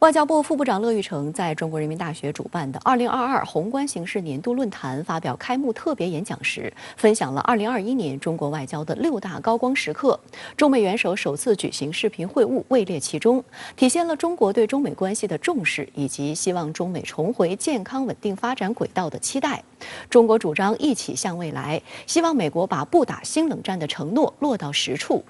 外交部副部长乐玉成在中国人民大学主办的2022宏观形势年度论坛发表开幕特别演讲时，分享了2021年中国外交的6大高光时刻。中美元首首次举行视频会晤位列其中，体现了中国对中美关系的重视以及希望中美重回健康稳定发展轨道的期待。中国主张一起向未来，希望美国把不打新冷战的承诺落到实处。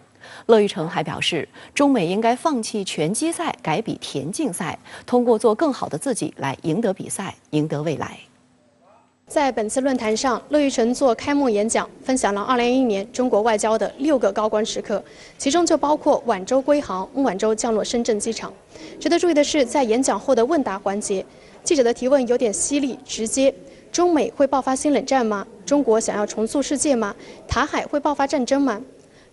乐玉成还表示，中美应该放弃拳击赛，改比田径赛，通过做更好的自己来赢得比赛，赢得未来。在本次论坛上，乐玉成做开幕演讲，分享了2021年中国外交的6个高光时刻，其中就包括晚舟归航、孟晚舟降落深圳机场。值得注意的是，在演讲后的问答环节，记者的提问有点犀利直接。中美会爆发新冷战吗？中国想要重塑世界吗？台海会爆发战争吗？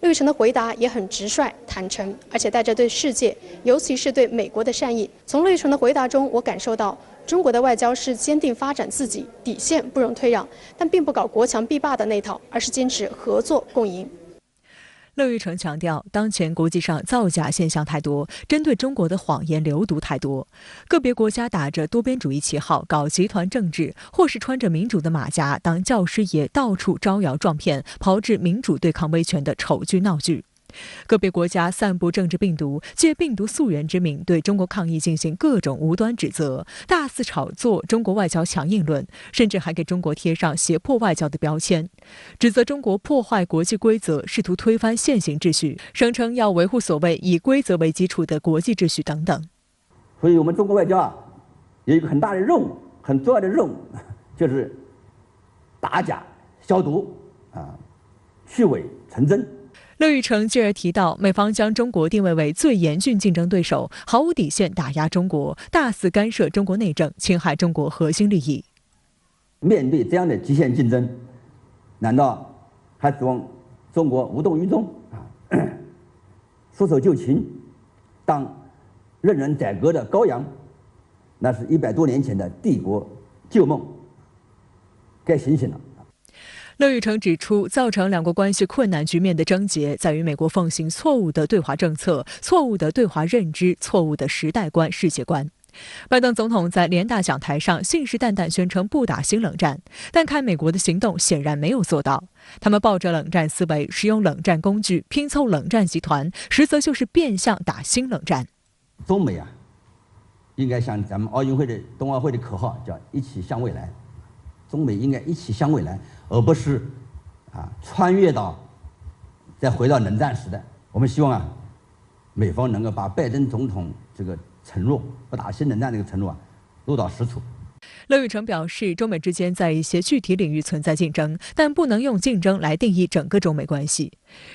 乐玉成的回答也很直率、坦诚，而且带着对世界，尤其是对美国的善意。从乐玉成的回答中，我感受到中国的外交是坚定发展自己，底线不容退让，但并不搞国强必霸的那套，而是坚持合作共赢。乐玉成强调，当前国际上造假现象太多，针对中国的谎言流毒太多，个别国家打着多边主义旗号搞集团政治，或是穿着民主的马甲当教师爷，到处招摇撞骗，炮制民主对抗威权的丑剧闹剧。个别国家散布政治病毒，借病毒溯源之名对中国抗疫进行各种无端指责，大肆炒作中国外交强硬论，甚至还给中国贴上胁迫外交的标签，指责中国破坏国际规则，试图推翻现行秩序，声称要维护所谓以规则为基础的国际秩序等等。所以我们中国外交有一个很大的任务，很重要的任务，就是打假消毒去伪存真。乐玉成继而提到，美方将中国定位为最严峻竞争对手，毫无底线打压中国，大肆干涉中国内政，侵害中国核心利益。面对这样的极限竞争，难道还指望中国无动于衷束手就擒，当任人宰割的羔羊？那是100多年前的帝国旧梦，该醒醒了。乐玉成指出，造成两国关系困难局面的症结在于美国奉行错误的对华政策、错误的对华认知、错误的时代观、世界观。拜登总统在联大讲台上信誓旦旦宣称不打新冷战，但看美国的行动显然没有做到。他们抱着冷战思维，使用冷战工具，拼凑冷战集团，实则就是变相打新冷战。中美应该像咱们奥运会的冬奥会的口号叫一起向未来，中美应该一起向未来，而不是穿越到再回到冷战时代。我们希望美方能够把拜登总统这个承诺不打新冷战这个承诺落到实处。乐玉成表示，中美之间在一些具体领域存在竞争，但不能用竞争来定义整个中美关系。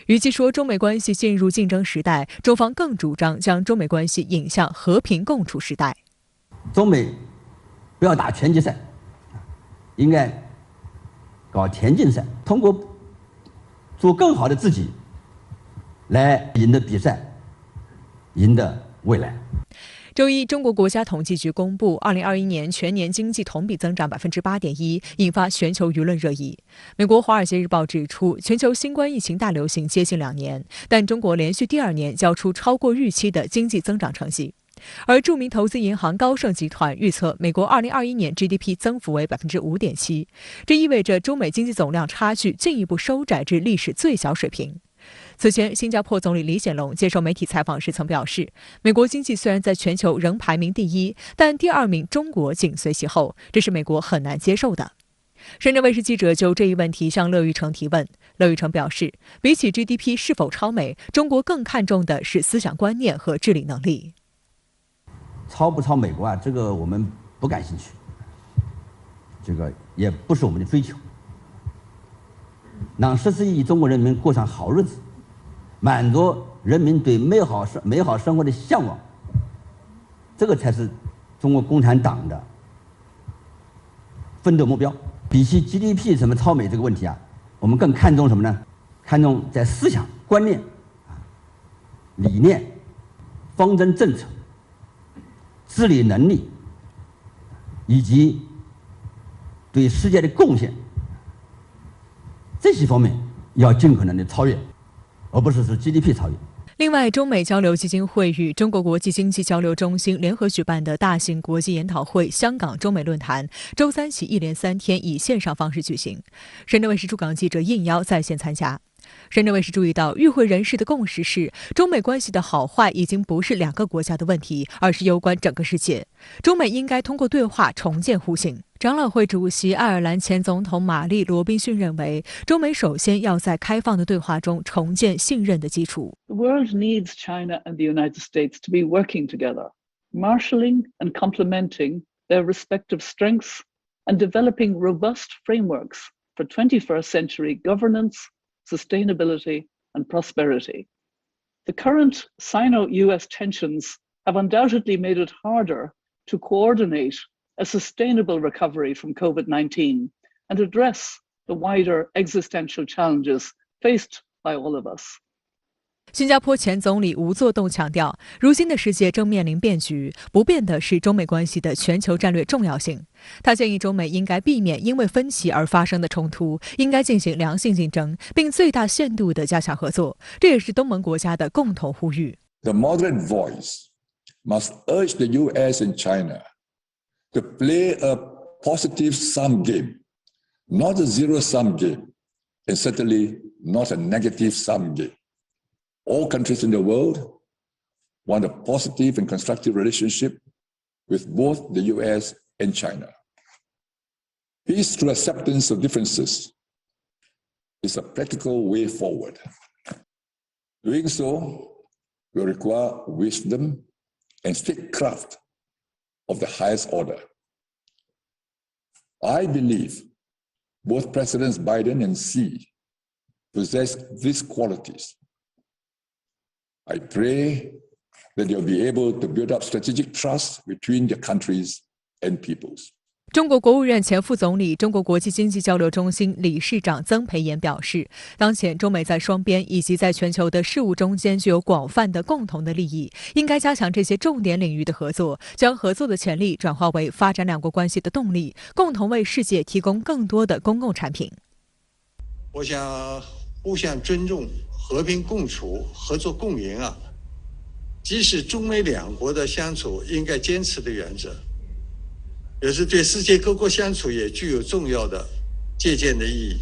与其说中美关系进入竞争时代，中方更主张将中美关系引向和平共处时代。中美不要打拳击赛，应该搞田径赛，通过做更好的自己来赢得比赛，赢得未来。周一，中国国家统计局公布2021年全年经济同比增长8.1%，引发全球舆论热议。美国《华尔街日报》指出，全球新冠疫情大流行接近2年，但中国连续第2年交出超过预期的经济增长成绩。而著名投资银行高盛集团预测，美国2021年 GDP 增幅为5.7%，这意味着中美经济总量差距进一步收窄至历史最小水平。此前，新加坡总理李显龙接受媒体采访时曾表示，美国经济虽然在全球仍排名第1，但第2名中国紧随其后，这是美国很难接受的。深圳卫视记者就这一问题向乐玉成提问，乐玉成表示，比起 GDP 是否超美，中国更看重的是思想观念和治理能力。超不超美国这个我们不感兴趣，这个也不是我们的追求。让14亿中国人民过上好日子，满足人民对美好生活的向往，这个才是中国共产党的奋斗目标。比起 GDP 什么超美这个问题我们更看重什么呢？看重在思想观念、理念、方针政策、治理能力以及对世界的贡献，这些方面要尽可能的超越，而不是 GDP 超越。另外，中美交流基金会与中国国际经济交流中心联合举办的大型国际研讨会香港中美论坛，周三起一连3天以线上方式举行。深圳卫视驻港记者应邀在线参加。深圳卫视注意到，与会人士的共识是，中美关系的好坏已经不是2个国家的问题，而是攸关整个世界。中美应该通过对话重建互信。长老会主席爱尔兰前总统玛丽·罗宾逊认为，中美首先要在开放的对话中重建信任的基础。The world needs China and the United States to be working together, marshalling and complementing their respective strengths and developing robust frameworks for 21st century governance, sustainability and prosperity. The current Sino-US tensions have undoubtedly made it harder to coordinate a sustainable recovery from COVID-19 and address the wider existential challenges faced by all of us. 新加坡前总理吴作栋强调，如今的世界正面临变局，不变的是中美关系的全球战略重要性。他建议中美应该避免因为分歧而发生的冲突，应该进行良性竞争，并最大限度地加强合作。这也是东盟国家的共同呼吁。The moderate voice must urge the U.S. and China to play a positive sum game, not a zero-sum game, and certainly not a negative sum game. All countries in the world want a positive and constructive relationship with both the U.S. and China. Peace through acceptance of differences is a practical way forward. Doing so will require wisdom and statecraft of the highest order. I believe both Presidents Biden and Xi possess these qualities. I pray that they'll be able to build up strategic trust between their countries and peoples. 中国国务院前副总理、中国国际经济交流中心理事长曾培炎表示，当前中美在双边以及在全球的事务中间具有广泛的共同的利益，应该加强这些重点领域的合作，将合作的潜力转化为发展两国关系的动力，共同为世界提供更多的公共产品。我想互相尊重、和平共处、合作共赢即是中美两国的相处应该坚持的原则，也是对世界各国相处也具有重要的借鉴的意义。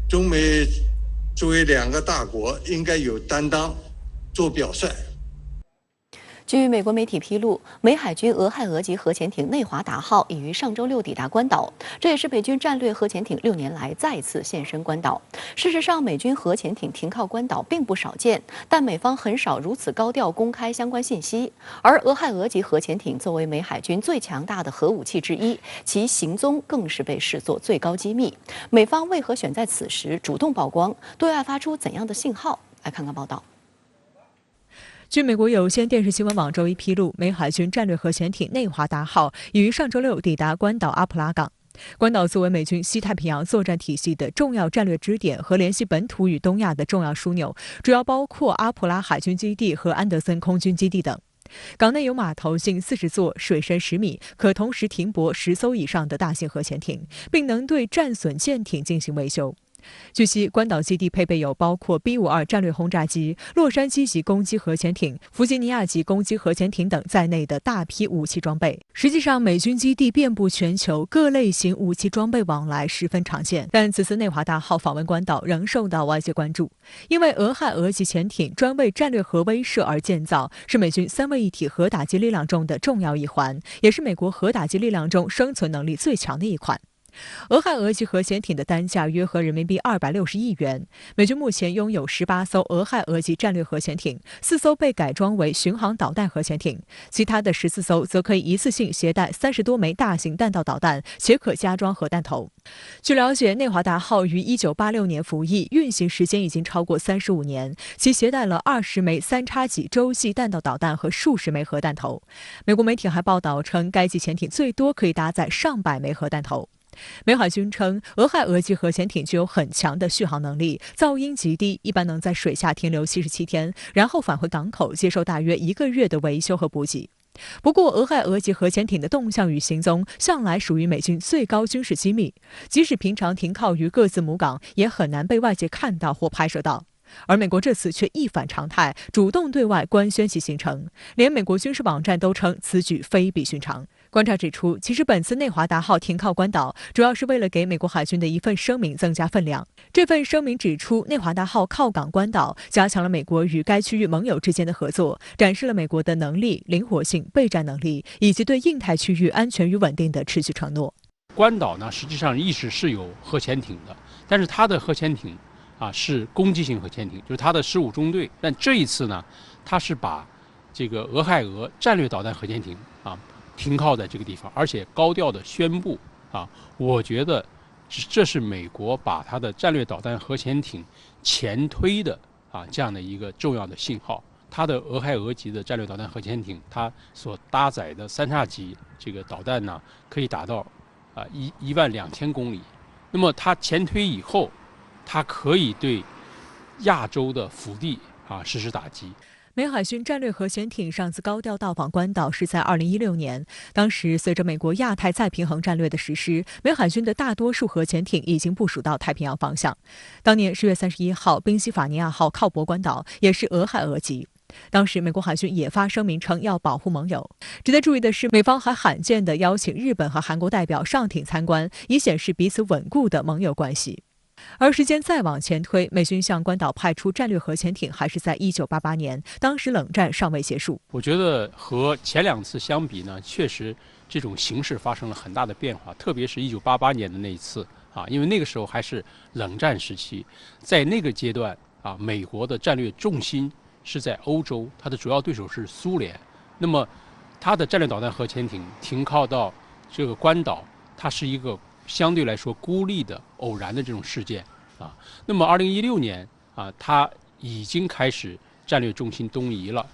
中美作为两个大国，应该有担当，做表率。据美国媒体披露，美海军俄亥俄级核潜艇内华达号已于上周六抵达关岛，这也是美军战略核潜艇6年来再次现身关岛。事实上，美军核潜艇停靠关岛并不少见，但美方很少如此高调公开相关信息。而俄亥俄级核潜艇作为美海军最强大的核武器之一，其行踪更是被视作最高机密。美方为何选在此时主动曝光，对外发出怎样的信号？来看看报道。据美国有线电视新闻网周一披露，美海军战略核潜艇内华达号已于上周六抵达关岛阿普拉港。关岛作为美军西太平洋作战体系的重要战略支点和联系本土与东亚的重要枢纽，主要包括阿普拉海军基地和安德森空军基地等。港内有码头近40座，水深10米，可同时停泊10艘以上的大型核潜艇，并能对战损舰艇进行维修。据悉，关岛基地配备有包括 B-52 战略轰炸机、洛杉矶级攻击核潜艇、弗吉尼亚级攻击核潜艇等在内的大批武器装备。实际上，美军基地遍布全球，各类型武器装备往来十分常见。但此次内华达号访问关岛仍受到外界关注，因为俄亥俄级潜艇专为战略核威慑而建造，是美军3位一体核打击力量中的重要一环，也是美国核打击力量中生存能力最强的一款。俄亥俄级核潜艇的单价约合人民币260亿元。美军目前拥有18艘俄亥俄级战略核潜艇，4艘被改装为巡航导弹核潜艇，其他的14艘则可以一次性携带30多枚大型弹道导弹，且可加装核弹头。据了解，内华达号于1986年服役，运行时间已经超过35年，其携带了20枚3x戟洲际弹道导弹和数十枚核弹头。美国媒体还报道称，该级潜艇最多可以搭载上百枚核弹头。美海军称，俄亥俄级核潜艇具有很强的续航能力，噪音极低，一般能在水下停留77天，然后返回港口接受大约1个月的维修和补给。不过，俄亥俄级核潜艇的动向与行踪向来属于美军最高军事机密，即使平常停靠于各自母港，也很难被外界看到或拍摄到。而美国这次却一反常态，主动对外官宣其行程，连美国军事网站都称此举非比寻常。观察指出，其实本次内华达号停靠关岛，主要是为了给美国海军的一份声明增加分量。这份声明指出，内华达号靠港关岛，加强了美国与该区域盟友之间的合作，展示了美国的能力、灵活性、备战能力，以及对印太区域安全与稳定的持续承诺。关岛呢，实际上一直是有核潜艇的，但是它的核潜艇是攻击性核潜艇，就是它的15中队。但这一次呢，它是把这个俄亥俄战略导弹核潜艇停靠在这个地方，而且高调的宣布我觉得这是美国把它的战略导弹核潜艇前推的这样的一个重要的信号。它的俄亥俄级的战略导弹核潜艇，它所搭载的3叉戟这个导弹呢，可以达到12000公里。那么它前推以后，它可以对亚洲的腹地实施打击。美海军战略核潜艇上次高调到访关岛是在2016年，当时随着美国亚太再平衡战略的实施，美海军的大多数核潜艇已经部署到太平洋方向。当年10月31号，宾夕法尼亚号靠泊关岛，也是俄亥俄级。当时美国海军也发声明称要保护盟友。值得注意的是，美方还罕见地邀请日本和韩国代表上艇参观，以显示彼此稳固的盟友关系。而时间再往前推，美军向关岛派出战略核潜艇还是在1988年，当时冷战尚未结束。我觉得和前2次相比呢，确实这种形势发生了很大的变化，特别是1988年的那一次因为那个时候还是冷战时期，在那个阶段美国的战略重心是在欧洲，它的主要对手是苏联。那么它的战略导弹核潜艇停靠到这个关岛，它是一个相对来说孤立的偶然的这种事件那么2016年它已经开始战略重心东移了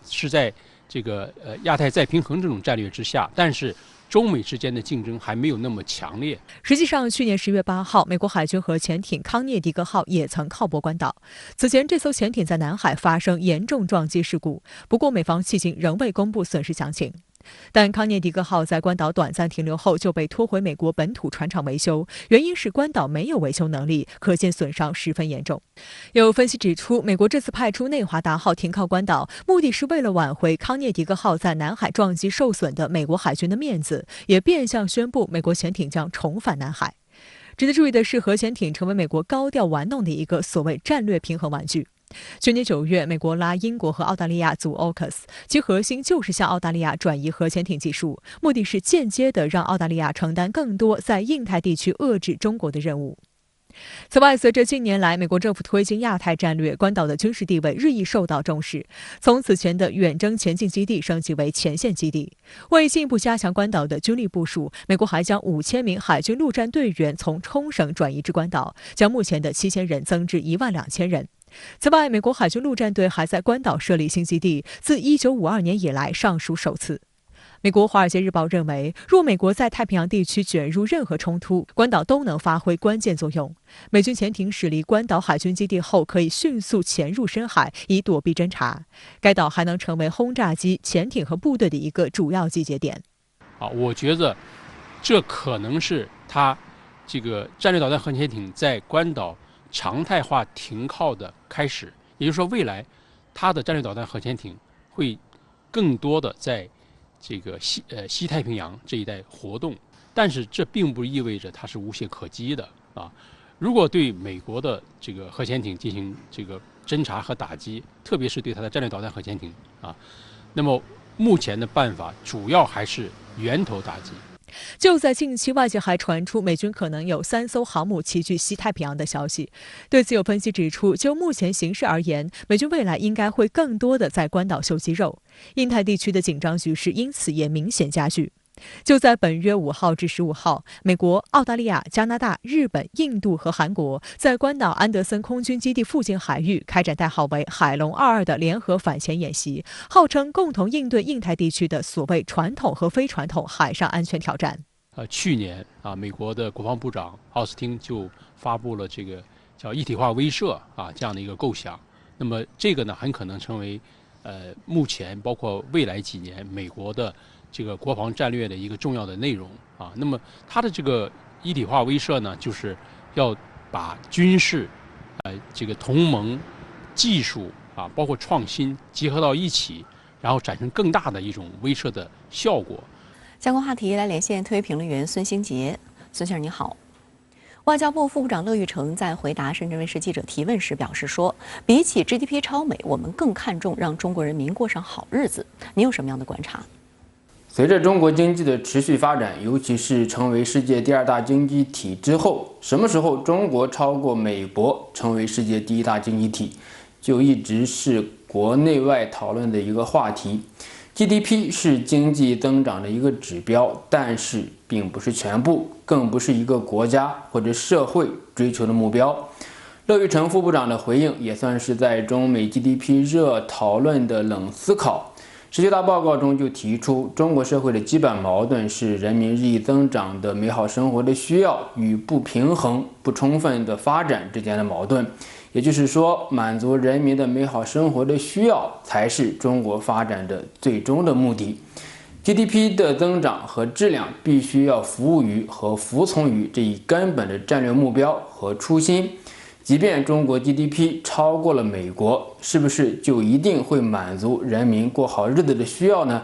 是在这个亚太再平衡这种战略之下，但是中美之间的竞争还没有那么强烈。实际上，去年10月8号，美国海军核潜艇康涅狄格号也曾靠泊关岛。此前，这艘潜艇在南海发生严重撞击事故，不过美方迄今仍未公布损失详情。但康涅狄格号在关岛短暂停留后就被拖回美国本土船厂维修，原因是关岛没有维修能力，可见损伤十分严重。有分析指出，美国这次派出内华达号停靠关岛，目的是为了挽回康涅狄格号在南海撞击受损的美国海军的面子，也变相宣布美国潜艇将重返南海。值得注意的是，核潜艇成为美国高调玩弄的一个所谓战略平衡玩具。去年9月，美国拉英国和澳大利亚组 AUKUS， 其核心就是向澳大利亚转移核潜艇技术，目的是间接地让澳大利亚承担更多在印太地区遏制中国的任务。此外，随着近年来美国政府推进亚太战略，关岛的军事地位日益受到重视，从此前的远征前进基地升级为前线基地。为进一步加强关岛的军力部署，美国还将5000名海军陆战队员从冲绳转移至关岛，将目前的7000人增至12000人。此外，美国海军陆战队还在关岛设立新基地，自1952年以来尚属首次。美国《华尔街日报》认为，若美国在太平洋地区卷入任何冲突，关岛都能发挥关键作用。美军潜艇驶离关岛海军基地后，可以迅速潜入深海，以躲避侦察。该岛还能成为轰炸机、潜艇和部队的一个主要集结点。我觉得这可能是它这个战略导弹核潜艇在关岛常态化停靠的开始，也就是说，未来它的战略导弹核潜艇会更多的在这个西太平洋这一带活动，但是这并不意味着它是无懈可击的如果对美国的这个核潜艇进行这个侦察和打击，特别是对它的战略导弹核潜艇那么目前的办法主要还是源头打击。就在近期，外界还传出美军可能有3艘航母齐聚西太平洋的消息。对此，有分析指出，就目前形势而言，美军未来应该会更多的在关岛秀肌肉，印太地区的紧张局势因此也明显加剧。就在本月5号至15号，美国、澳大利亚、加拿大、日本、印度和韩国在关岛安德森空军基地附近海域开展代号为海龙22的联合反潜演习，号称共同应对印太地区的所谓传统和非传统海上安全挑战。去年美国的国防部长奥斯汀就发布了这个叫一体化威慑这样的一个构想。那么这个呢，很可能成为目前包括未来几年美国的这个国防战略的一个重要的内容那么它的这个一体化威慑呢，就是要把军事这个同盟技术啊，包括创新结合到一起，然后产生更大的一种威慑的效果。相关话题来连线特约评论员孙兴杰。孙先生你好。外交部副部长乐玉成在回答深圳卫视记者提问时表示说，比起 GDP 超美，我们更看重让中国人民过上好日子。您有什么样的观察？随着中国经济的持续发展，尤其是成为世界第2大经济体之后，什么时候中国超过美国成为世界第1大经济体，就一直是国内外讨论的一个话题。GDP 是经济增长的一个指标，但是并不是全部，更不是一个国家或者社会追求的目标。乐玉成副部长的回应也算是在中美 GDP 热讨论的冷思考。19大报告中就提出，中国社会的基本矛盾是人民日益增长的美好生活的需要与不平衡、不充分的发展之间的矛盾。也就是说，满足人民的美好生活的需要才是中国发展的最终的目的。GDP 的增长和质量必须要服务于和服从于这一根本的战略目标和初心。即便中国 GDP 超过了美国，是不是就一定会满足人民过好日子的需要呢？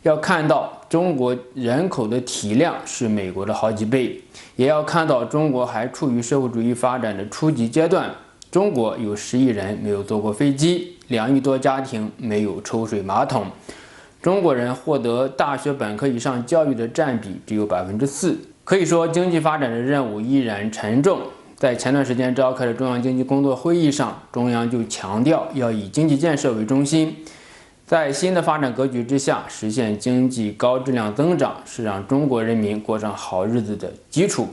要看到中国人口的体量是美国的好几倍，也要看到中国还处于社会主义发展的初级阶段。中国有10亿人没有坐过飞机，2亿多家庭没有抽水马桶，中国人获得大学本科以上教育的占比只有4%。可以说，经济发展的任务依然沉重。在前段时间召开的中央经济工作会议上，中央就强调要以经济建设为中心。在新的发展格局之下，实现经济高质量增长是让中国人民过上好日子的基础。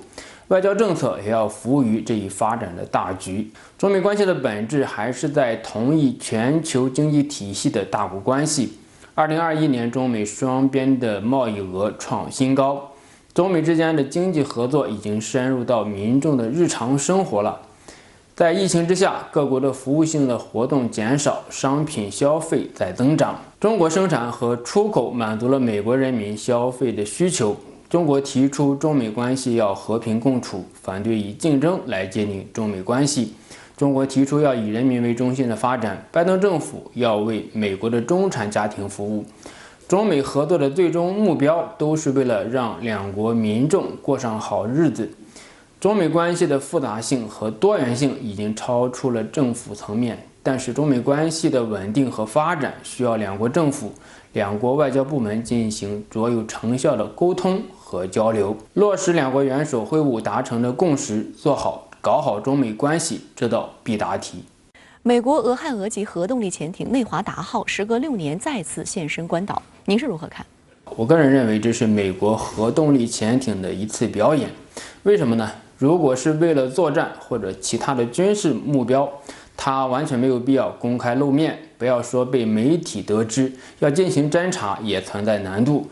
外交政策也要服务于这一发展的大局。中美关系的本质还是在同一全球经济体系的大国关系。2021年，中美双边的贸易额创新高。中美之间的经济合作已经深入到民众的日常生活了。在疫情之下，各国的服务性的活动减少，商品消费在增长。中国生产和出口满足了美国人民消费的需求。中国提出中美关系要和平共处，反对以竞争来界定中美关系。中国提出要以人民为中心的发展，拜登政府要为美国的中产家庭服务。中美合作的最终目标都是为了让两国民众过上好日子。中美关系的复杂性和多元性已经超出了政府层面，但是中美关系的稳定和发展需要两国政府、两国外交部门进行卓有成效的沟通和交流，落实两国元首会晤达成的共识，搞好中美关系这道必答题。美国俄亥俄级核动力潜艇内华达号时隔6年再次现身关岛，您是如何看？我个人认为这是美国核动力潜艇的一次表演。为什么呢？如果是为了作战或者其他的军事目标，它完全没有必要公开露面，不要说被媒体得知，要进行侦查也存在难度。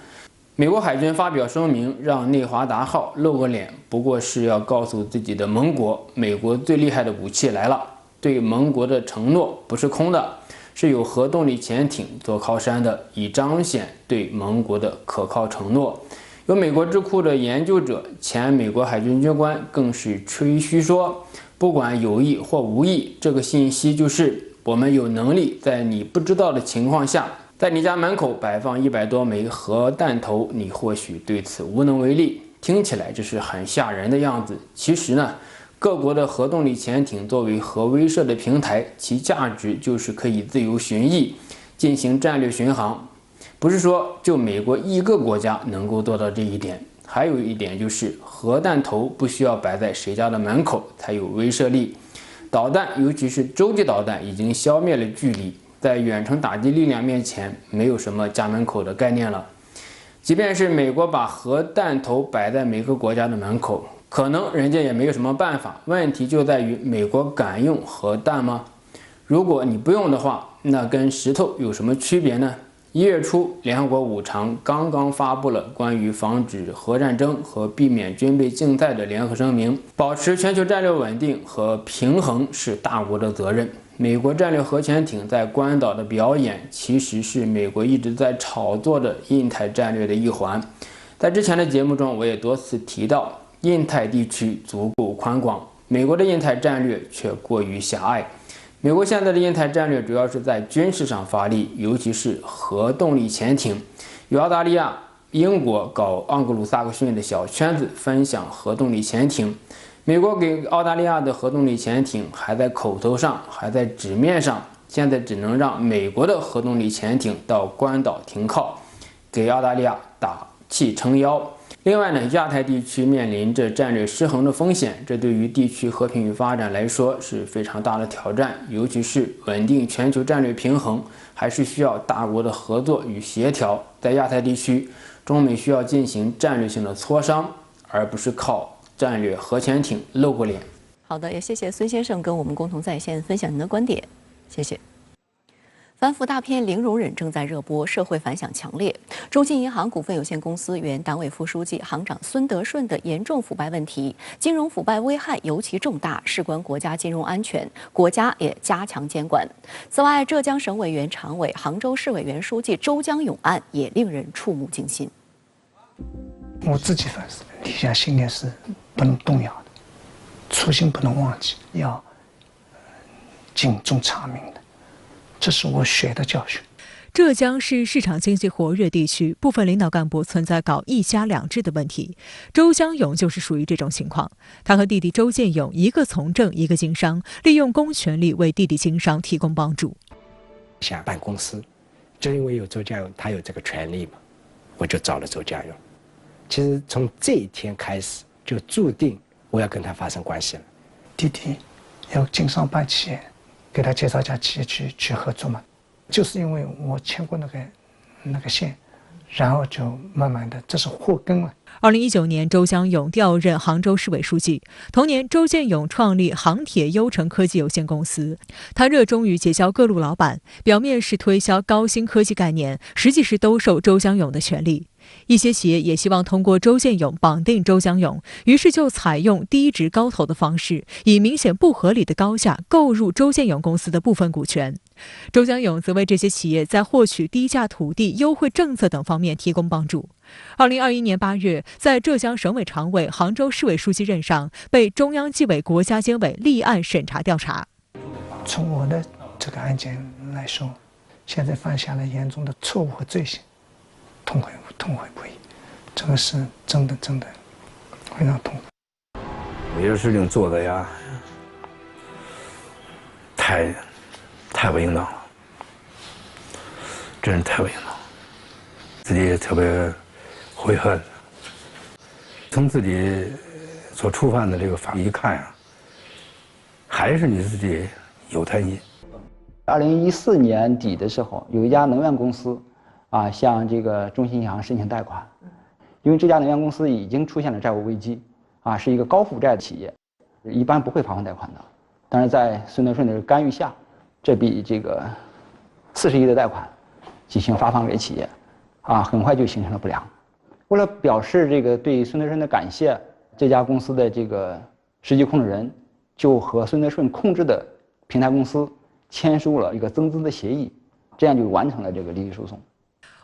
美国海军发表声明，让内华达号露个脸，不过是要告诉自己的盟国，美国最厉害的武器来了。对盟国的承诺不是空的，是有核动力潜艇做靠山的，以彰显对盟国的可靠承诺。有美国智库的研究者、前美国海军军官更是吹嘘说，不管有意或无意，这个信息就是我们有能力在你不知道的情况下，在你家门口摆放100多枚核弹头，你或许对此无能为力。听起来这是很吓人的样子，其实呢，各国的核动力潜艇作为核威慑的平台，其价值就是可以自由巡弋，进行战略巡航。不是说就美国一个国家能够做到这一点。还有一点就是核弹头不需要摆在谁家的门口才有威慑力。导弹，尤其是洲际导弹，已经消灭了距离，在远程打击力量面前，没有什么家门口的概念了。即便是美国把核弹头摆在每个国家的门口，可能人家也没有什么办法。问题就在于美国敢用核弹吗？如果你不用的话，那跟石头有什么区别呢？1月初，联合国5常刚刚发布了关于防止核战争和避免军备竞赛的联合声明，保持全球战略稳定和平衡是大国的责任。美国战略核潜艇在关岛的表演，其实是美国一直在炒作的印太战略的一环。在之前的节目中，我也多次提到，印太地区足够宽广，美国的印太战略却过于狭隘。美国现在的印太战略主要是在军事上发力，尤其是核动力潜艇。与澳大利亚、英国搞盎格鲁撒克逊的小圈子分享核动力潜艇。美国给澳大利亚的核动力潜艇还在口头上，还在纸面上，现在只能让美国的核动力潜艇到关岛停靠，给澳大利亚打气撑腰。另外呢，亚太地区面临着战略失衡的风险，这对于地区和平与发展来说是非常大的挑战，尤其是稳定全球战略平衡，还是需要大国的合作与协调。在亚太地区，中美需要进行战略性的磋商，而不是靠战略核潜艇露过脸。好的，也谢谢孙先生跟我们共同在线分享您的观点，谢谢。反腐大片《零容忍》正在热播，社会反响强烈。中信银行股份有限公司原党委副书记、行长孙德顺的严重腐败问题，金融腐败危害尤其重大，事关国家金融安全，国家也加强监管。此外，浙江省委原常委、杭州市委原书记周江勇案也令人触目惊心。我自己反思，立下信念是不能动摇的，初心不能忘记，要警钟长鸣的。这是我学的教训。浙江是市场经济活跃地区，部分领导干部存在搞一家两制的问题。周江勇就是属于这种情况。他和弟弟周建勇一个从政，一个经商，利用公权力为弟弟经商提供帮助。想办公司，就因为有周家勇，他有这个权利嘛，我就找了周家勇。其实从这一天开始，就注定我要跟他发生关系了。弟弟要经商办企业，给他介绍一家企业去合作嘛，就是因为我牵过那个线，然后就慢慢的，这是祸根了。2019年，周江勇调任杭州市委书记。同年，周建勇创立杭铁优成科技有限公司。他热衷于结交各路老板，表面是推销高新科技概念，实际是兜售周江勇的权利。一些企业也希望通过周建勇绑定周江勇，于是就采用低值高投的方式，以明显不合理的高价购入周建勇公司的部分股权。周江勇则为这些企业在获取低价土地、优惠政策等方面提供帮助。2021年8月，在浙江省委常委、杭州市委书记任上，被中央纪委国家监委立案审查调查。从我的这个案件来说，现在犯下了严重的错误和罪行，痛悔不已，这个是真的非常痛苦。有些事情做的呀，太不应当了，真是太不应当了，自己也特别悔恨。从自己所触犯的这个法一看啊，还是你自己有贪心。2014年底的时候，有一家能源公司向这个中信银行申请贷款，因为这家能源公司已经出现了债务危机，是一个高负债的企业，一般不会发放贷款的。但是在孙德顺的干预下，这笔这个40亿的贷款进行发放给企业，很快就形成了不良。为了表示这个对孙德顺的感谢，这家公司的这个实际控制人就和孙德顺控制的平台公司签署了一个增资的协议，这样就完成了这个利益输送。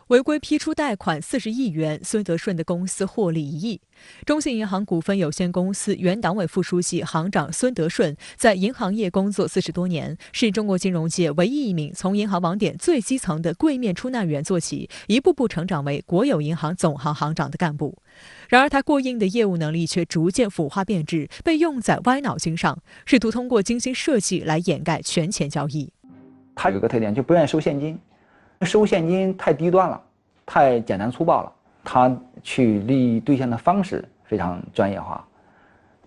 违规批出贷款40亿元，孙德顺的公司获利1亿。中信银行股份有限公司原党委副书记、行长孙德顺在银行业工作40多年，是中国金融界唯一一名从银行网点最基层的柜面出纳员做起，一步步成长为国有银行总行行长的干部。然而，他过硬的业务能力却逐渐腐化变质，被用在歪脑筋上，试图通过精心设计来掩盖权钱交易。他有个特点，就不愿意收现金。收现金太低端了，太简单粗暴了。他去利益兑现的方式非常专业化，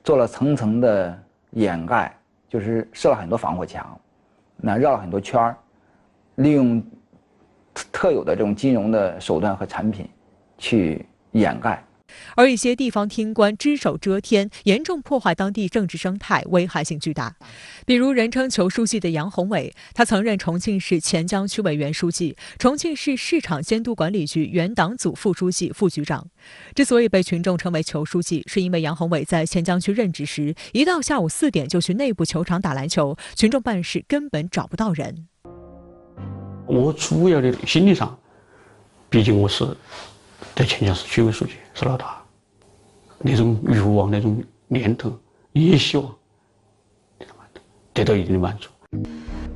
做了层层的掩盖，就是设了很多防火墙，绕了很多圈儿，利用特有的这种金融的手段和产品去掩盖。而一些地方厅官只手遮天，严重破坏当地政治生态，危害性巨大。比如人称裘书记的杨宏伟，他曾任重庆市黔江区委原书记、重庆市市场监督管理局原党组副书记、副局长。之所以被群众称为裘书记，是因为杨宏伟在黔江区任职时，一到下午4点就去内部球场打篮球，群众办事根本找不到人。我主要的心理上，毕竟我是在黔江市区委书记，是老大，那种欲望、那种念头，也希望得到一定的满足。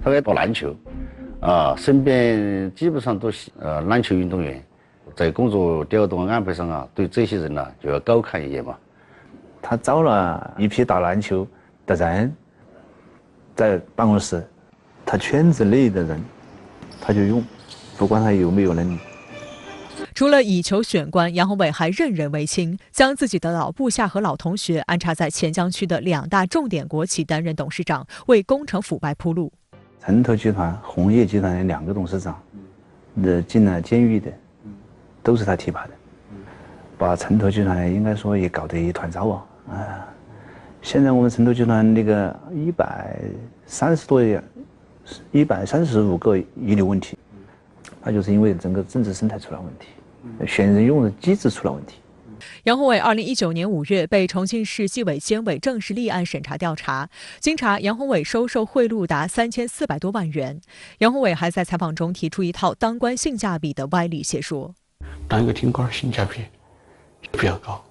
他爱打篮球，身边基本上都是篮球运动员，在工作调动安排上对这些人呢就要高看一眼嘛。他找了一批打篮球的人，在办公室，他圈子内的人，他就用，不管他有没有能力。除了以球选官，杨宏伟还任人唯亲，将自己的老部下和老同学安插在黔江区的2大重点国企担任董事长，为工程腐败铺路。城投集团、红叶集团的2个董事长，进了监狱的，都是他提拔的，把城投集团应该说也搞得一团糟现在我们城投集团那个135个遗留问题，那就是因为整个政治生态出了问题。选人用的机制出了问题。杨宏伟2019年5月被重庆市纪委监委正式立案审查调查，经查，杨宏伟收受贿赂达3400多万元。杨宏伟还在采访中提出一套当官性价比的歪理邪说。当一个厅官性价比比较高，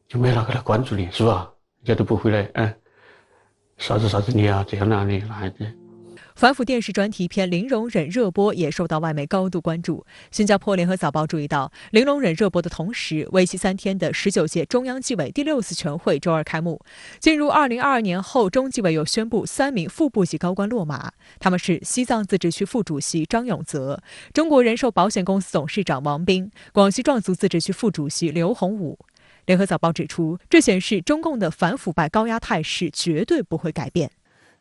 就没人给他关注你，是吧？人家都不会来，啥子你啊，这样那里那的。反腐电视专题片《零容忍》热播也受到外媒高度关注。新加坡联合早报注意到，《零容忍》热播的同时，为期3天的19届中央纪委第6次全会周二开幕。进入2022年后，中纪委又宣布3名副部级高官落马，他们是西藏自治区副主席张永泽、中国人寿保险公司董事长王斌、广西壮族自治区副主席刘洪武。联合早报指出，这显示中共的反腐败高压态势绝对不会改变。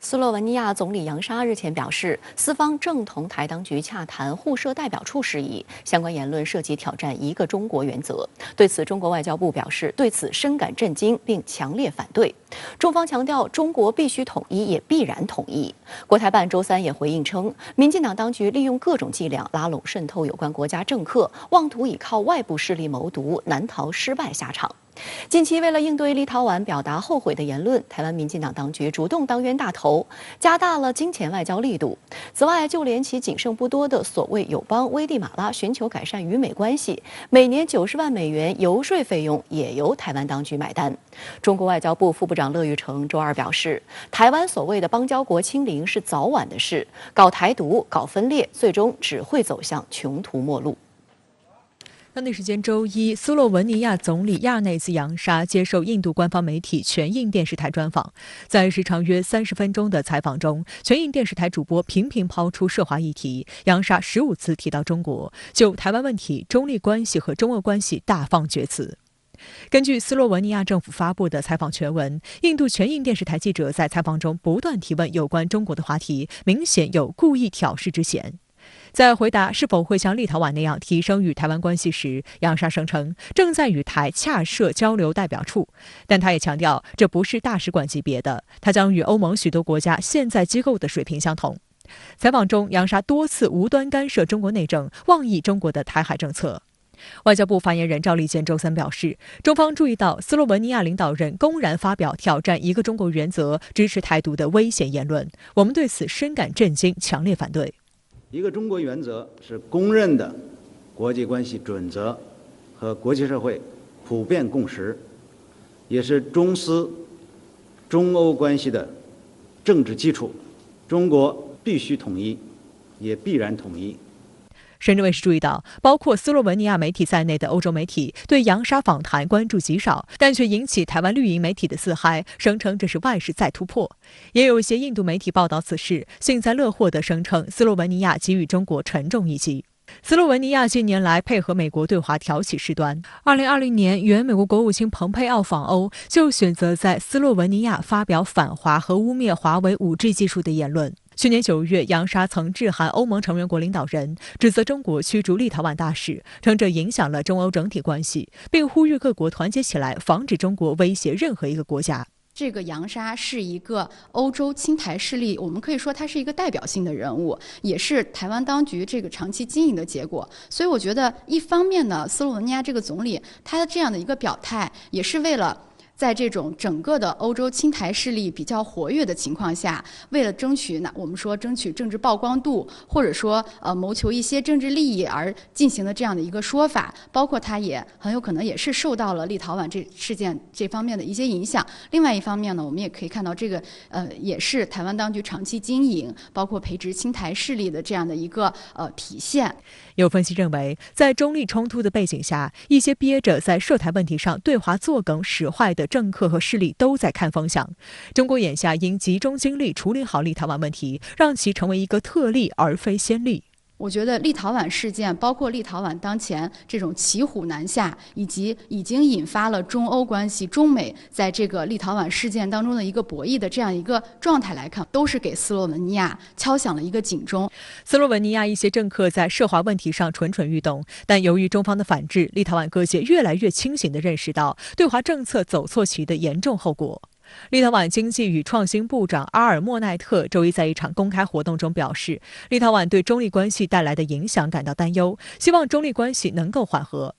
斯洛文尼亚总理扬沙日前表示，斯方正同台当局洽谈互设代表处事宜，相关言论涉及挑战一个中国原则。对此，中国外交部表示对此深感震惊，并强烈反对。中方强调，中国必须统一，也必然统一。国台办周3也回应称，民进党当局利用各种伎俩拉拢渗透有关国家政客，妄图倚靠外部势力谋独，难逃失败下场。近期，为了应对立陶宛表达后悔的言论，台湾民进党当局主动当冤大头，加大了金钱外交力度。此外，就连其仅剩不多的所谓友邦危地马拉寻求改善与美关系，每年90万美元游说费用也由台湾当局买单。中国外交部副部长乐玉成周二表示，台湾所谓的邦交国清零是早晚的事，搞台独、搞分裂，最终只会走向穷途末路。当地时间周1，斯洛文尼亚总理亚内兹·扬沙接受印度官方媒体全印电视台专访。在时长约30分钟的采访中，全印电视台主播频频抛出涉华议题，扬沙15次提到中国，就台湾问题、中立关系和中俄关系大放厥词。根据斯洛文尼亚政府发布的采访全文，印度全印电视台记者在采访中不断提问有关中国的话题，明显有故意挑事之嫌。在回答是否会像立陶宛那样提升与台湾关系时，扬沙声称正在与台洽设交流代表处，但他也强调这不是大使馆级别的，他将与欧盟许多国家现在机构的水平相同。采访中，扬沙多次无端干涉中国内政，妄议中国的台海政策。外交部发言人赵立坚周3表示，中方注意到斯洛文尼亚领导人公然发表挑战一个中国原则、支持台独的危险言论，我们对此深感震惊，强烈反对。一个中国原则是公认的国际关系准则和国际社会普遍共识，也是中斯、中欧关系的政治基础。中国必须统一，也必然统一。深圳卫视注意到，包括斯洛文尼亚媒体在内的欧洲媒体对扬沙访谈关注极少，但却引起台湾绿营媒体的四嗨，声称这是外事再突破。也有一些印度媒体报道此事，幸灾乐祸地声称斯洛文尼亚给予中国沉重一击。斯洛文尼亚近年来配合美国对华挑起事端。2020年，原美国国务卿蓬佩奥访欧，就选择在斯洛文尼亚发表反华和污蔑华为5G 技术的言论。去年9月，扬沙曾致函欧盟成员国领导人，指责中国驱逐立陶宛大使，称这影响了中欧整体关系，并呼吁各国团结起来，防止中国威胁任何一个国家。这个扬沙是一个欧洲亲台势力，我们可以说他是一个代表性的人物，也是台湾当局这个长期经营的结果。所以我觉得一方面呢，斯洛文尼亚这个总理他的这样的一个表态，也是为了在这种整个的欧洲亲台势力比较活跃的情况下，为了争取我们说争取政治曝光度，或者说谋求一些政治利益而进行的这样的一个说法，包括它也很有可能也是受到了立陶宛这事件这方面的一些影响。另外一方面呢，我们也可以看到这个也是台湾当局长期经营，包括培植亲台势力的这样的一个体现。有分析认为，在中立冲突的背景下，一些憋着在涉台问题上对华作梗使坏的政客和势力都在看风向。中国眼下应集中精力处理好立陶宛问题，让其成为一个特例而非先例。我觉得立陶宛事件，包括立陶宛当前这种骑虎难下，以及已经引发了中欧关系、中美在这个立陶宛事件当中的一个博弈的这样一个状态来看，都是给斯洛文尼亚敲响了一个警钟。斯洛文尼亚一些政客在涉华问题上蠢蠢欲动，但由于中方的反制，立陶宛各界越来越清醒地认识到对华政策走错棋的严重后果。立陶宛经济与创新部长阿尔莫奈特周一在一场公开活动中表示，立陶宛对中立关系带来的影响感到担忧，希望中立关系能够缓和。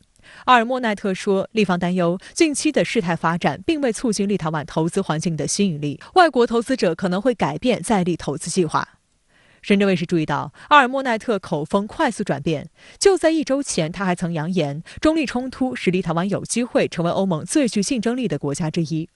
阿尔莫奈特说，立方担忧近期的事态发展并未促进立陶宛投资环境的吸引力，外国投资者可能会改变在立投资计划。深圳卫视注意到，阿尔莫奈特口风快速转变。就在1周前，他还曾扬言，中立冲突使立陶宛有机会成为欧盟最具竞争力的国家之一。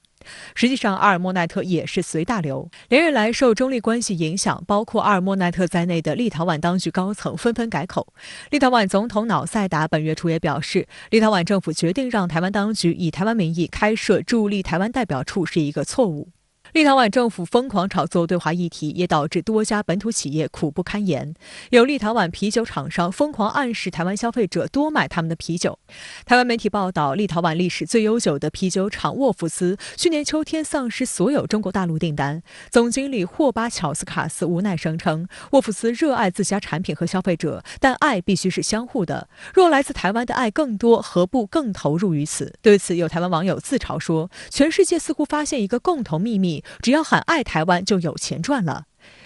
实际上，阿尔莫奈特也是随大流。连日来，受中立关系影响，包括阿尔莫奈特在内的立陶宛当局高层纷纷改口。立陶宛总统瑙塞达本月初也表示，立陶宛政府决定让台湾当局以台湾名义开设驻立台湾代表处是一个错误。立陶宛政府疯狂炒作对华议题，也导致多家本土企业苦不堪言。有立陶宛啤酒厂商疯狂暗示台湾消费者多买他们的啤酒。台湾媒体报道，立陶宛历史最悠久的啤酒厂沃夫斯去年秋天丧失所有中国大陆订单。总经理霍巴乔斯卡斯无奈声称，沃夫斯热爱自家产品和消费者，但爱必须是相互的。若来自台湾的爱更多，何不更投入于此？对此，有台湾网友自嘲说，全世界似乎发现一个共同秘密，只要喊爱台湾就有钱赚了。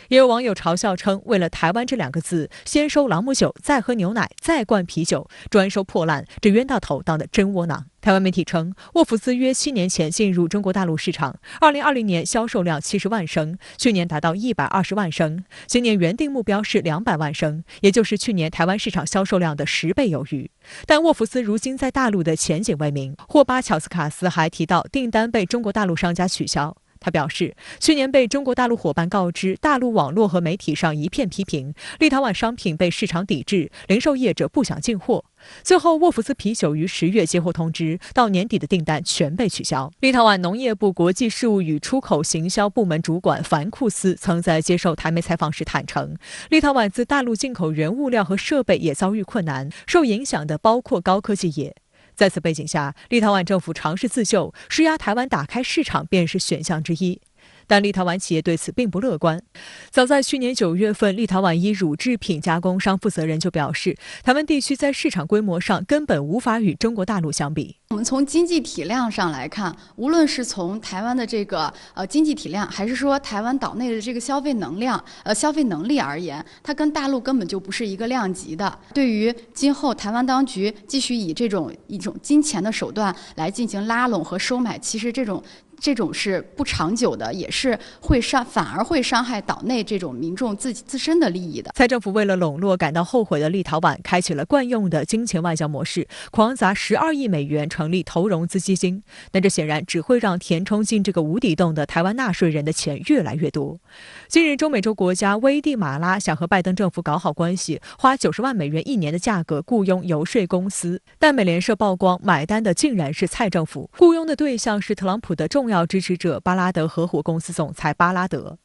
也有网友嘲笑称，为了台湾这2个字，先收朗姆酒，再喝牛奶，再灌啤酒，专收破烂，这冤大头当得真窝囊。台湾媒体称，沃夫斯约7年前进入中国大陆市场，2020年销售量70万升，去年达到120万升，今年原定目标是200万升，也就是去年台湾市场销售量的10倍有余。但沃夫斯如今在大陆的前景未明。霍巴乔斯卡斯还提到，订单被中国大陆商家取消。他表示，去年被中国大陆伙伴告知，大陆网络和媒体上一片批评，立陶宛商品被市场抵制，零售业者不想进货。最后，沃夫斯啤酒于10月接获通知，到年底的订单全被取消。立陶宛农业部国际事务与出口行销部门主管凡库斯曾在接受台媒采访时坦诚，立陶宛自大陆进口原物料和设备也遭遇困难，受影响的包括高科技业。在此背景下，立陶宛政府尝试自救，施压台湾打开市场便是选项之一。但立陶宛企业对此并不乐观。早在去年9月份，立陶宛一乳制品加工商负责人就表示，台湾地区在市场规模上根本无法与中国大陆相比。我们从经济体量上来看，无论是从台湾的这个经济体量，还是说台湾岛内的这个消费能力而言，它跟大陆根本就不是一个量级的。对于今后台湾当局继续以一种金钱的手段来进行拉拢和收买，其实这种是不长久的，也是反而会伤害岛内这种民众自身的利益的。蔡政府为了笼络感到后悔的立陶宛，开启了惯用的金钱外交模式，狂砸12亿美元成立投融资基金。但这显然只会让填充进这个无底洞的台湾纳税人的钱越来越多。近日，中美洲国家危地马拉想和拜登政府搞好关系，花90万美元1年的价格雇佣游说公司，但美联社曝光买单的竟然是蔡政府，雇佣的对象是特朗普的重要支持者巴拉德合伙公司总裁巴拉德。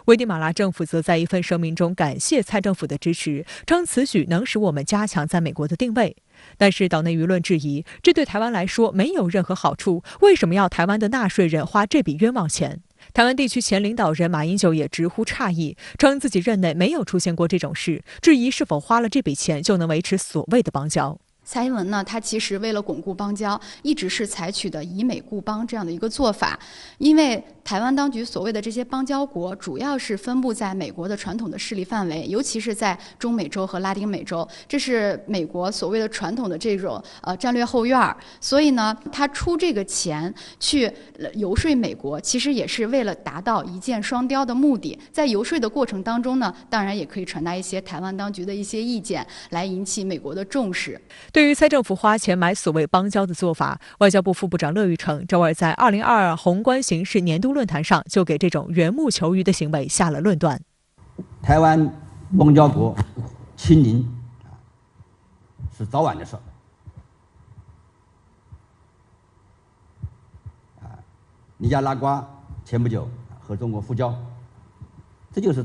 危地马拉政府则在一份声明中感谢蔡政府的支持，称此举能使我们加强在美国的定位。但是岛内舆论质疑，这对台湾来说没有任何好处，为什么要台湾的纳税人花这笔冤枉钱？台湾地区前领导人马英九也直呼诧异，称自己任内没有出现过这种事，质疑是否花了这笔钱就能维持所谓的邦交。蔡英文呢，他其实为了巩固邦交，一直是采取的以美固邦这样的一个做法。因为台湾当局所谓的这些邦交国，主要是分布在美国的传统的势力范围，尤其是在中美洲和拉丁美洲，这是美国所谓的传统的这种战略后院儿。所以呢，他出这个钱去游说美国，其实也是为了达到一箭双雕的目的。在游说的过程当中呢，当然也可以传达一些台湾当局的一些意见，来引起美国的重视。对于蔡政府花钱买所谓邦交的做法，外交部副部长乐玉成周二在2022宏观形势年度论坛上就给这种缘木求鱼的行为下了论断。台湾邦交国亲邻是早晚的事。尼加拉瓜前不久和中国复交，这就是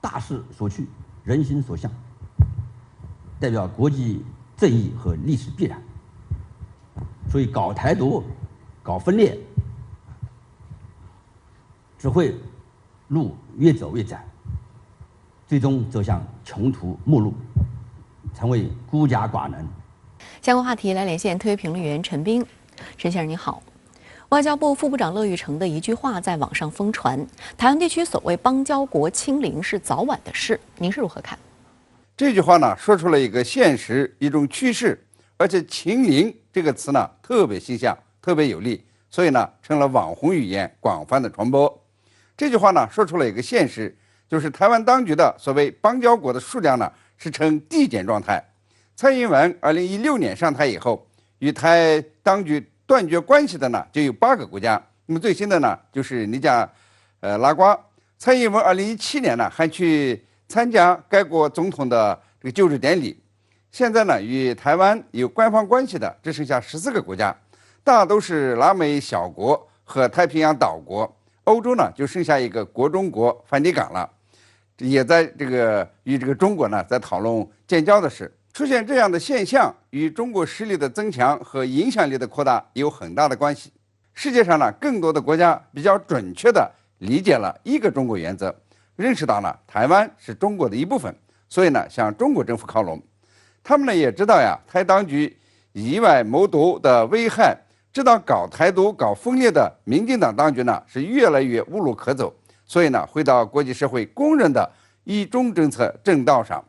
大势所趋，人心所向，代表国际正义和历史必然。所以搞台独、搞分裂，只会路越走越窄，最终走向穷途末路，成为孤家寡人。相关话题来连线特约评论员陈斌。陈先生你好。外交部副部长乐玉成的一句话在网上疯传，台湾地区所谓邦交国清零是早晚的事，您是如何看？这句话呢，说出了一个现实，一种趋势，而且清零这个词呢特别形象，特别有力，所以呢成了网红语言，广泛的传播。这句话呢说出了一个现实，就是台湾当局的所谓邦交国的数量呢是呈递减状态。蔡英文2016年上台以后，与台当局断绝关系的呢就有8个国家，那么最新的呢就是尼加拉瓜。蔡英文2017年呢还去参加该国总统的这个就职典礼。现在呢与台湾有官方关系的只剩下14个国家，大都是拉美小国和太平洋岛国。欧洲呢就剩下一个国中国梵蒂冈了，也在这个与这个中国呢在讨论建交的事。出现这样的现象与中国实力的增强和影响力的扩大有很大的关系。世界上呢更多的国家比较准确地理解了一个中国原则，认识到了台湾是中国的一部分，所以呢向中国政府靠拢。他们呢也知道呀，台当局以外谋独的危害，知道搞台独搞分裂的民进党当局呢是越来越无路可走，所以呢回到国际社会公认的一中政策正道上。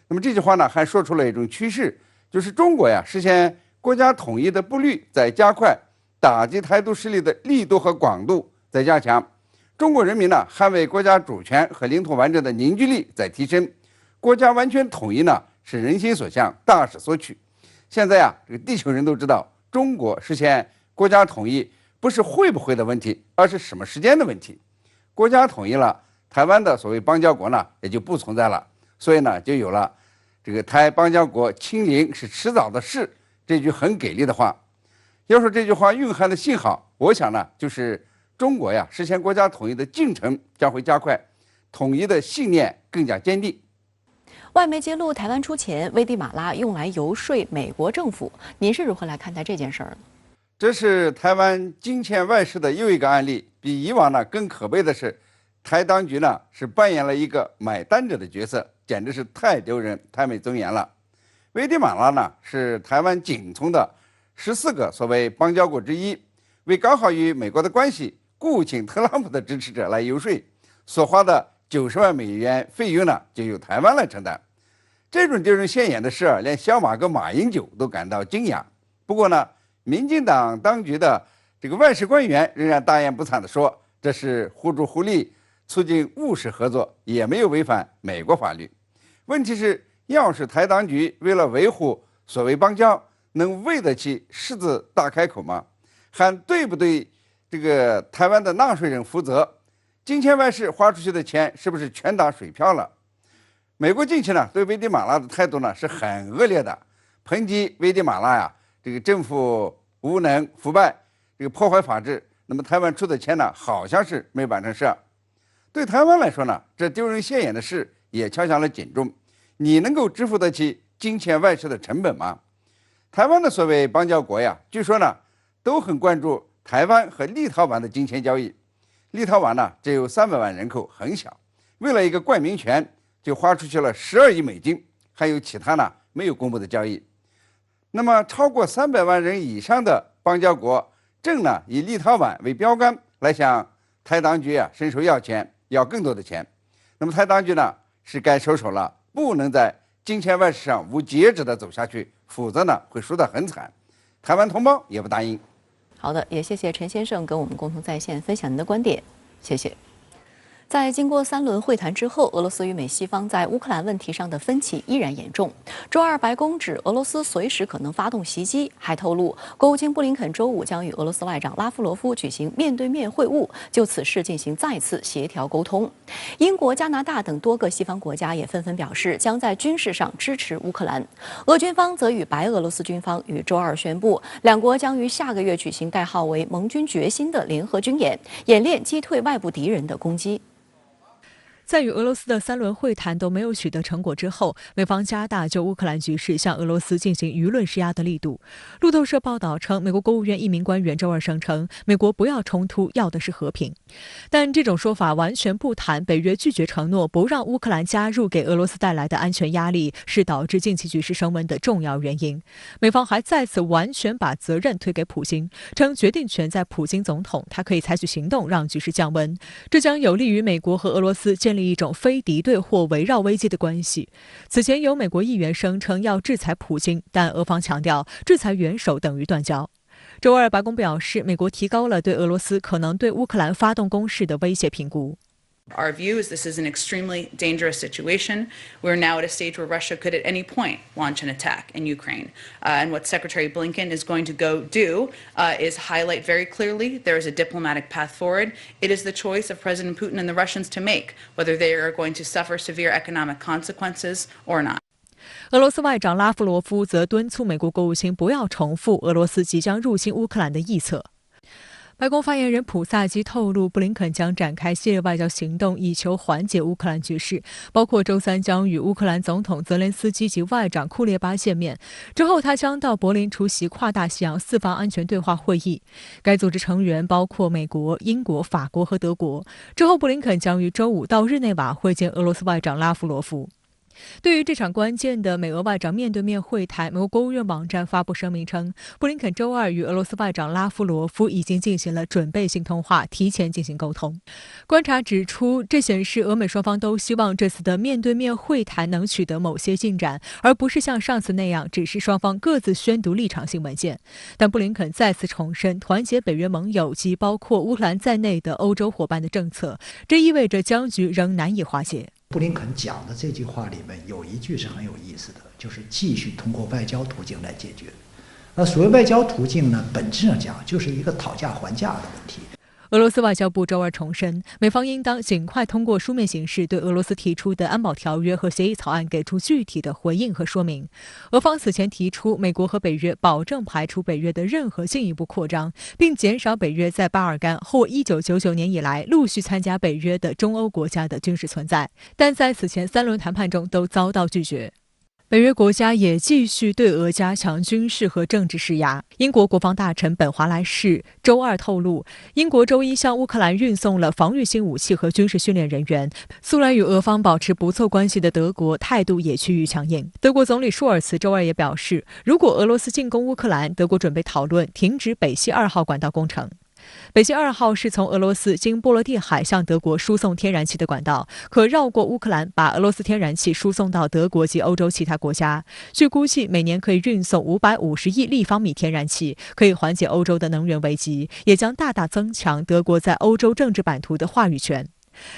那么这句话呢还说出了一种趋势，就是中国呀实现国家统一的步率在加快，打击台独势力的力度和广度在加强，中国人民呢捍卫国家主权和领土完整的凝聚力在提升，国家完全统一呢是人心所向，大势所趋。现在啊，这个地球人都知道，中国实现国家统一不是会不会的问题，而是什么时间的问题。国家统一了，台湾的所谓邦交国呢也就不存在了，所以呢就有了这个台邦交国清零是迟早的事这句很给力的话。要说这句话蕴含的信号，我想呢就是中国呀实现国家统一的进程将会加快，统一的信念更加坚定。外媒揭露台湾出钱，危地马拉用来游说美国政府，您是如何来看待这件事儿呢？这是台湾金钱外事的又一个案例。比以往呢更可悲的是，台当局呢是扮演了一个买单者的角色，简直是太丢人、太没尊严了。危地马拉呢是台湾仅存的14个所谓邦交国之一，为搞好与美国的关系，雇请特朗普的支持者来游说，所花的90万美元费用呢就由台湾来承担。这种丢人现眼的事儿，连小马哥马英九都感到惊讶。不过呢，民进党当局的这个外事官员仍然大言不惭地说，这是互助互利，促进务实合作，也没有违反美国法律。问题是，要是台当局为了维护所谓邦交，能为得起狮子大开口吗？还对不对这个台湾的纳税人负责？金钱外事花出去的钱是不是全打水漂了？美国近期呢对危地马拉的态度呢是很恶劣的，抨击危地马拉呀这个政府无能腐败，这个破坏法治。那么台湾出的钱呢好像是没办成事。对台湾来说呢，这丢人现眼的事也敲响了警钟。你能够支付得起金钱外事的成本吗？台湾的所谓邦交国呀，据说呢都很关注台湾和立陶宛的金钱交易。立陶宛呢只有300万人口，很小，为了一个冠名权就花出去了12亿美金，还有其他呢没有公布的交易。那么，超过300万人以上的邦交国正呢以立陶宛为标杆来向台当局伸手要钱，要更多的钱。那么，台当局呢是该收手了，不能在金钱外事上无节制地走下去，否则呢会输得很惨。台湾同胞也不答应。好的，也谢谢陈先生跟我们共同在线分享您的观点，谢谢。在经过3轮会谈之后，俄罗斯与美西方在乌克兰问题上的分歧依然严重。周二，白宫指俄罗斯随时可能发动袭击，还透露国务卿布林肯周五将与俄罗斯外长拉夫罗夫举行面对面会晤，就此事进行再次协调沟通。英国、加拿大等多个西方国家也纷纷表示将在军事上支持乌克兰。俄军方则与白俄罗斯军方于周二宣布，两国将于下个月举行代号为“盟军决心”的联合军演，演练击退外部敌人的攻击。在与俄罗斯的3轮会谈都没有取得成果之后，美方加大就乌克兰局势向俄罗斯进行舆论施压的力度。路透社报道称，美国国务院一名官员周二声称，美国不要冲突，要的是和平。但这种说法完全不谈北约拒绝承诺不让乌克兰加入给俄罗斯带来的安全压力是导致近期局势升温的重要原因。美方还再次完全把责任推给普京，称决定权在普京总统，他可以采取行动让局势降温，这将有利于美国和俄罗斯建立一种非敌对或围绕危机的关系。此前有美国议员声称要制裁普京，但俄方强调制裁元首等于断交。周二，白宫表示，美国提高了对俄罗斯可能对乌克兰发动攻势的威胁评估。Our view is this is an extremely dangerous situation. We're now at a stage where Russia could at any point launch an attack in Ukraine. And what Secretary Blinken is going to go do is highlight very clearly there is a diplomatic path forward. It is the choice of President Putin and the Russians to make whether they are going to suffer severe economic consequences or not. 俄罗斯外长拉夫罗夫则敦促美国国务卿不要重复俄罗斯即将入侵乌克兰的臆测。白宫发言人普萨基透露，布林肯将展开系列外交行动，以求缓解乌克兰局势，包括周三将与乌克兰总统泽连斯基及外长库列巴见面。之后，他将到柏林出席跨大西洋4方安全对话会议。该组织成员包括美国、英国、法国和德国。之后，布林肯将于周五到日内瓦会见俄罗斯外长拉夫罗夫。对于这场关键的美俄外长面对面会谈，美国国务院网站发布声明称，布林肯周二与俄罗斯外长拉夫罗夫已经进行了准备性通话，提前进行沟通。观察指出，这显示俄美双方都希望这次的面对面会谈能取得某些进展，而不是像上次那样只是双方各自宣读立场性文件。但布林肯再次重申团结北约盟友及包括乌克兰在内的欧洲伙伴的政策，这意味着僵局仍难以化解。布林肯讲的这句话里面有一句是很有意思的，就是继续通过外交途径来解决。那所谓外交途径呢，本质上讲就是一个讨价还价的问题。俄罗斯外交部周二重申，美方应当尽快通过书面形式对俄罗斯提出的安保条约和协议草案给出具体的回应和说明。俄方此前提出，美国和北约保证排除北约的任何进一步扩张，并减少北约在巴尔干或1999年以来陆续参加北约的中欧国家的军事存在，但在此前3轮谈判中都遭到拒绝。北约国家也继续对俄加强军事和政治施压。英国国防大臣本·华莱士周二透露，英国周一向乌克兰运送了防御性武器和军事训练人员。素来与俄方保持不错关系的德国态度也趋于强硬。德国总理舒尔茨周二也表示，如果俄罗斯进攻乌克兰，德国准备讨论停止北溪2号管道工程。北溪2号是从俄罗斯经波罗的海向德国输送天然气的管道，可绕过乌克兰，把俄罗斯天然气输送到德国及欧洲其他国家。据估计，每年可以运送550亿立方米天然气，可以缓解欧洲的能源危机，也将大大增强德国在欧洲政治版图的话语权。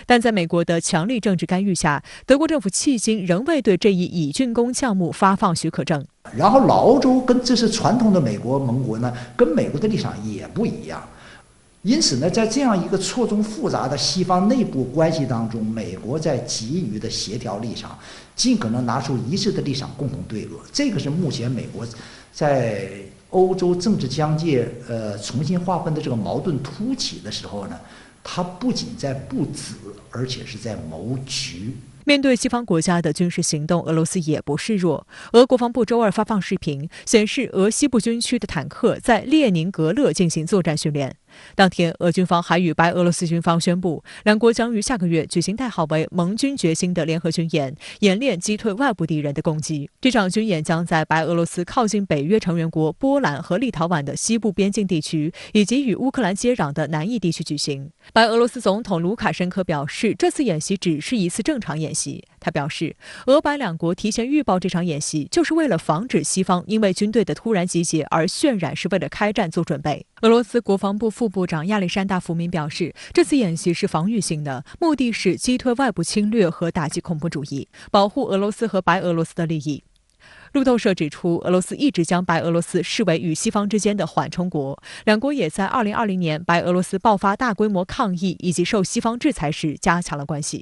但在美国的强力政治干预下，德国政府迄今仍未对这一已竣工项目发放许可证。然后老欧洲跟这是传统的美国盟国呢，跟美国的立场也不一样。因此呢，在这样一个错综复杂的西方内部关系当中，美国在急于的协调立场，尽可能拿出一致的立场，共同对俄。这个是目前美国在欧洲政治疆界重新划分的这个矛盾突起的时候呢，它不仅在布子，而且是在谋局。面对西方国家的军事行动，俄罗斯也不示弱。俄国防部周二发放视频，显示俄西部军区的坦克在列宁格勒进行作战训练。当天，俄军方还与白俄罗斯军方宣布，两国将于下个月举行代号为“盟军决心”的联合军演，演练击退外部敌人的攻击。这场军演将在白俄罗斯靠近北约成员国波兰和立陶宛的西部边境地区，以及与乌克兰接壤的南翼地区举行。白俄罗斯总统卢卡申科表示，这次演习只是一次正常演习。他表示，俄白两国提前预报这场演习，就是为了防止西方因为军队的突然集结而渲染是为了开战做准备。俄罗斯国防部副部长亚历山大·福民表示，这次演习是防御性的，目的是击退外部侵略和打击恐怖主义，保护俄罗斯和白俄罗斯的利益。路透社指出，俄罗斯一直将白俄罗斯视为与西方之间的缓冲国，两国也在2020年白俄罗斯爆发大规模抗议以及受西方制裁时加强了关系。